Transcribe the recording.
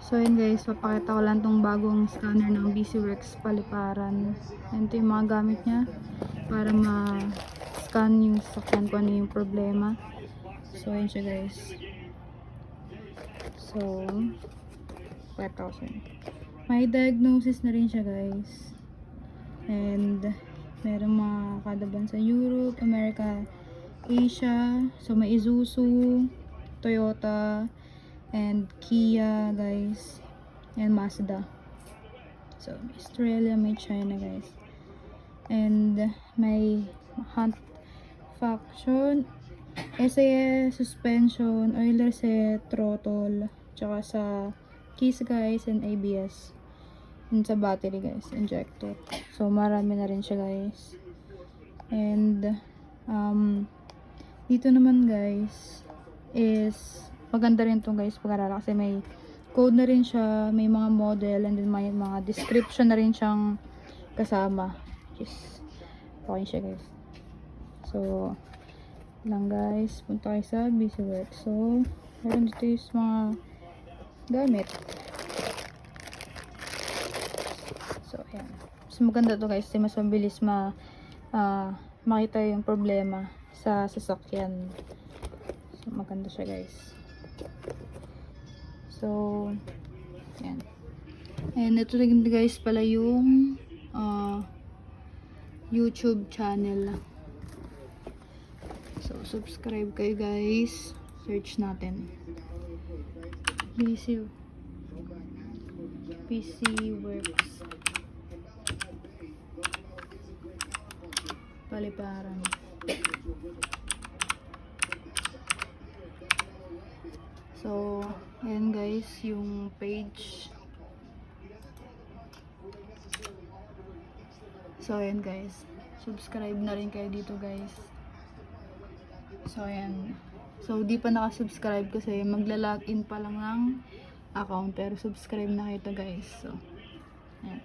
So yun guys, papakita ko lang tong bagong scanner ng BCWorks Paliparan. Ito yung mga gamit niya para ma-scan yung sasakyan ko ano yung problema. So yun siya guys. So, pakita ko sa inyo. May diagnosis na rin siya guys. And meron mga kada bansa Europe, America, Asia. So may Isuzu, Toyota, and Kia guys, and Mazda. So may Australia, may China guys, and may Hunt Faction, SAS suspension, oiler set, throttle, tsaka sa keys guys, and ABS, and sa battery guys, injector. So marami na rin siya guys. And dito naman guys is maganda rin to guys pag-arala kasi may code na rin siya, may mga model, and then may mga description na rin siyang kasama. Yes, okay siya guys. So lang guys, punta kayo sa BCWorks. So meron dito yung mga gamit. So ayan, mas maganda to guys kasi mas mabilis makita yung problema sa sasakyan. So maganda siya guys. So yan. And ito rin guys pala yung YouTube channel. So subscribe kayo guys. Search natin BCWorks Paliparan. So ayan guys yung page. So ayan guys, subscribe na rin kayo dito guys. So ayan, so di pa nakasubscribe kasi magla-login pa lang ng account, pero subscribe na kayo guys. So ayan.